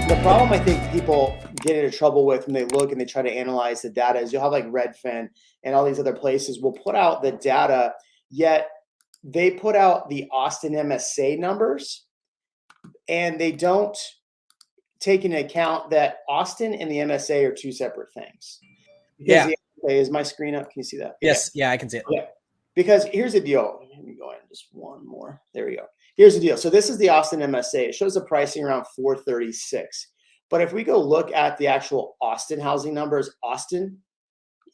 the problem I think people get into trouble with when they look and they try to analyze the data is you'll have like Redfin and all these other places will put out the data, yet they put out the Austin MSA numbers and they don't take into account that Austin and the MSA are two separate things. Because the MSA, is my screen up? Can you see that? Yes. Yeah, I can see it. Yeah. Because here's the deal. Let me go in just one more. There we go. Here's the deal. So this is the Austin MSA. It shows the pricing around 436. But if we go look at the actual Austin housing numbers, Austin,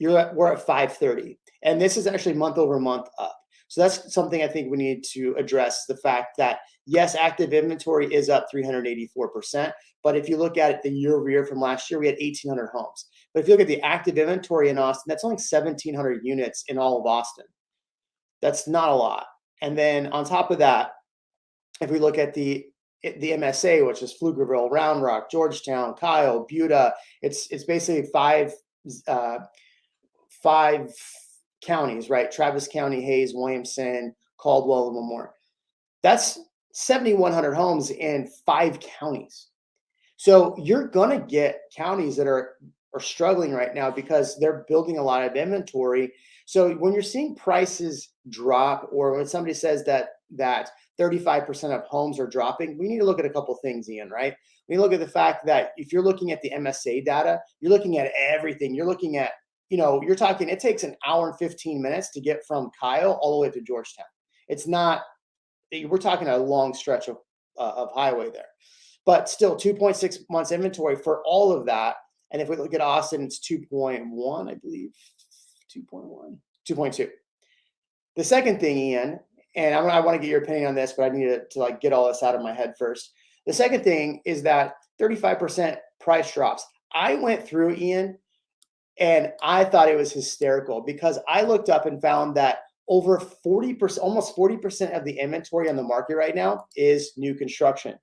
we're at 530. And this is actually month over month up. So that's something I think we need to address, the fact that, yes, active inventory is up 384%. But if you look at it the year over year from last year, we had 1,800 homes. But if you look at the active inventory in Austin, that's only 1,700 units in all of Austin. That's not a lot. And then on top of that, if we look at the MSA, which is Pflugerville, Round Rock, Georgetown, Kyle, Buda, it's basically five counties, right? Travis County, Hayes, Williamson, Caldwell, and Lemoore. That's 7,100 homes in 5 counties. So you're going to get counties that are struggling right now because they're building a lot of inventory. So when you're seeing prices drop, or when somebody says that 35% of homes are dropping, we need to look at a couple things, Ian, right? We look at the fact that if you're looking at the MSA data, you're looking at everything. You're looking at, you're talking, it takes an hour and 15 minutes to get from Kyle all the way to Georgetown. It's not, we're talking a long stretch of highway there, but still 2.6 months inventory for all of that. And if we look at Austin, it's 2.1, I believe, 2.2. The second thing, Ian, and I want to get your opinion on this, but I need to get all this out of my head first. The second thing is that 35% price drops. I went through, Ian, and I thought it was hysterical because I looked up and found that over 40%, almost 40% of the inventory on the market right now is new construction.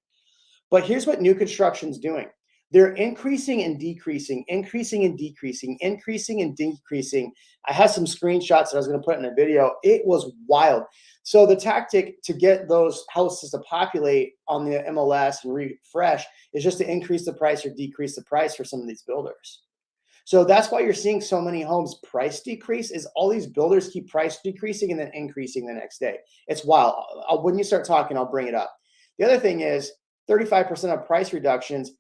But here's what new construction's doing. They're increasing and decreasing, increasing and decreasing, increasing and decreasing. I had some screenshots that I was going to put in a video. It was wild. So the tactic to get those houses to populate on the MLS and refresh is just to increase the price or decrease the price for some of these builders. So that's why you're seeing so many homes price decrease, is all these builders keep price decreasing and then increasing the next day. It's wild. When you start talking, I'll bring it up. The other thing is 35% of price reductions.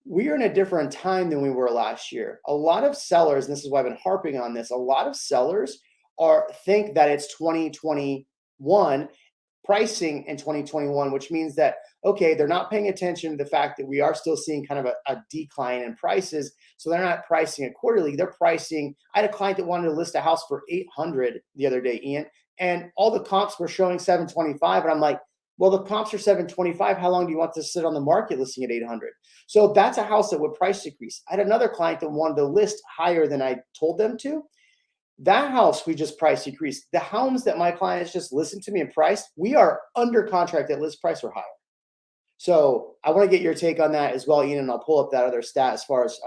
We are in a different time than we were last year. A lot of sellers, and this is why I've been harping on this, a lot of sellers think that it's 2021 pricing in 2021, which means that, okay, they're not paying attention to the fact that we are still seeing kind of a decline in prices. So they're not pricing it quarterly. They're pricing. I had a client that wanted to list a house for 800 the other day, Ian, and all the comps were showing 725. And I'm like, well, the comps are 725. How long do you want to sit on the market listing at 800? So that's a house that would price decrease. I had another client that wanted to list higher than I told them to. That house, we just price decreased. The homes that my clients just listened to me and priced, we are under contract at list price or higher. So I want to get your take on that as well, Ian, and I'll pull up that other stat as far as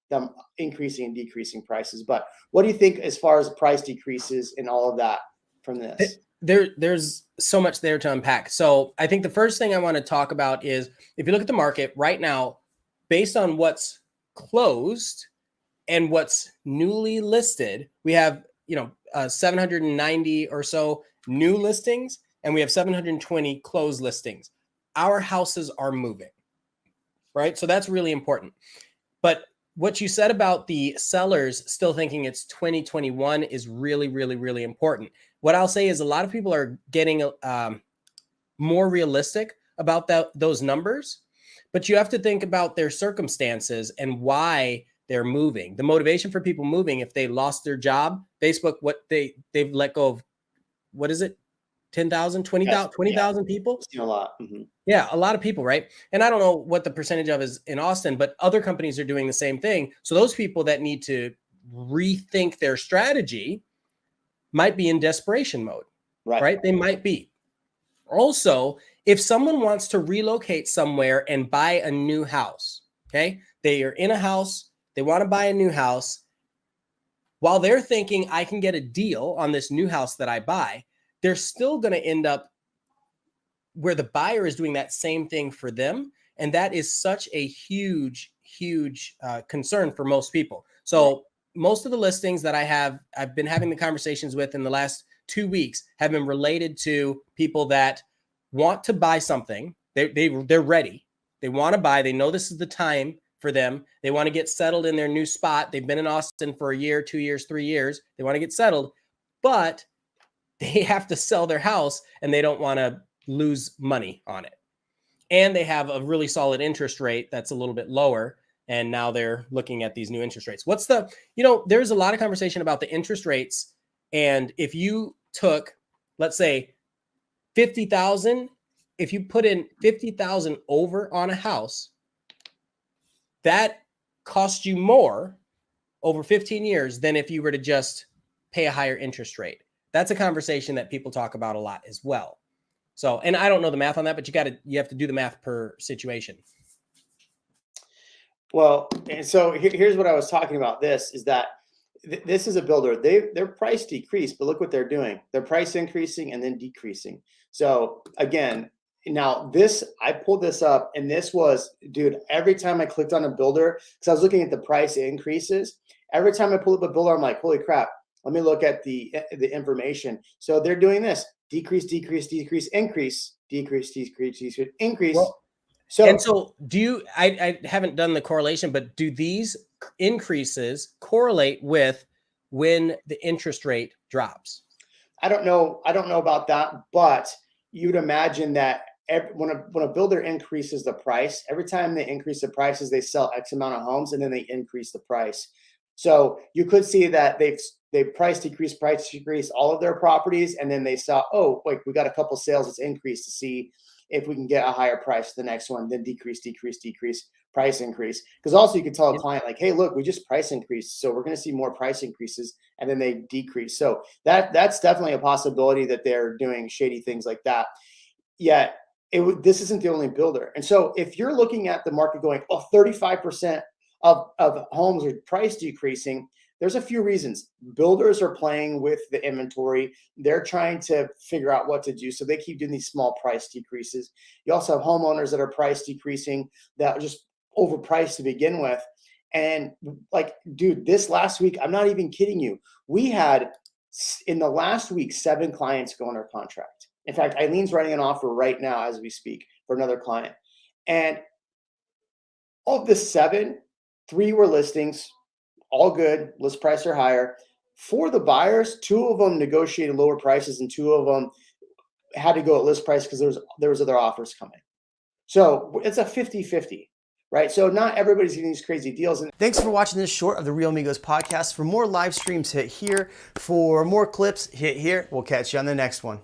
them increasing and decreasing prices. But what do you think as far as price decreases and all of that from this? There's so much there to unpack. So I think the first thing I want to talk about is, if you look at the market right now, based on what's closed and what's newly listed, we have 790 or so new listings, and we have 720 closed listings. Our houses are moving, right? So that's really important. But what you said about the sellers still thinking it's 2021 is really, really, really important. What I'll say is a lot of people are getting more realistic about those numbers, but you have to think about their circumstances and why they're moving. The motivation for people moving, if they lost their job, Facebook, they've let go of, what is it? 10,000, 20,000, 20,000 people? A lot. Mm-hmm. Yeah, a lot of people, right? And I don't know what the percentage of is in Austin, but other companies are doing the same thing. So those people that need to rethink their strategy might be in desperation mode, right? They might be. Also, if someone wants to relocate somewhere and buy a new house, okay? They are in a house, they want to buy a new house. While they're thinking, I can get a deal on this new house that I buy, they're still going to end up where the buyer is doing that same thing for them. And that is such a huge concern for most people. So most of the listings that I've been having the conversations with in the last 2 weeks have been related to people that want to buy something. They're ready. They want to buy. They know this is the time for them. They want to get settled in their new spot. They've been in Austin for a year, 2 years, 3 years. They want to get settled, but they have to sell their house and they don't want to lose money on it. And they have a really solid interest rate that's a little bit lower. And now they're looking at these new interest rates. There's a lot of conversation about the interest rates. And if you took, let's say, 50,000, if you put in 50,000 over on a house, that costs you more over 15 years than if you were to just pay a higher interest rate. That's a conversation that people talk about a lot as well. So, and I don't know the math on that, but you have to do the math per situation. Well, and so here's what I was talking about. This is that this is a builder. Their price decreased, but look what they're doing. Their price increasing and then decreasing. So again, now this, I pulled this up and this was, dude, every time I clicked on a builder, because I was looking at the price increases, every time I pull up a builder, I'm like, holy crap, let me look at the information. So they're doing this: decrease, decrease, decrease, increase, decrease, decrease, decrease, increase. Well, so I haven't done the correlation, but do these increases correlate with when the interest rate drops? I don't know about that, but you'd imagine that when a builder increases the price, every time they increase the prices, they sell X amount of homes and then they increase the price. So you could see that they price decrease all of their properties, and then they saw, oh, wait, we got a couple sales, let's increase to see if we can get a higher price for the next one, then decrease, price increase. Because also you could tell a client like, hey, look, we just price increased, so we're going to see more price increases, and then they decrease. So that's definitely a possibility that they're doing shady things like that. Yet this isn't the only builder. And so if you're looking at the market going, oh, 35% of homes are price decreasing, there's a few reasons. Builders are playing with the inventory. They're trying to figure out what to do. So they keep doing these small price decreases. You also have homeowners that are price decreasing that are just overpriced to begin with. And like, dude, this last week, I'm not even kidding you. We had in the last week, 7 clients go under contract. In fact, Eileen's writing an offer right now as we speak for another client. And of the 7, 3 were listings, all good, list price or higher. For the buyers, 2 of them negotiated lower prices and 2 of them had to go at list price because there was other offers coming. So it's a 50-50, right? So not everybody's getting these crazy deals. And thanks for watching this short of the Real Amigos podcast. For more live streams, hit here. For more clips, hit here. We'll catch you on the next one.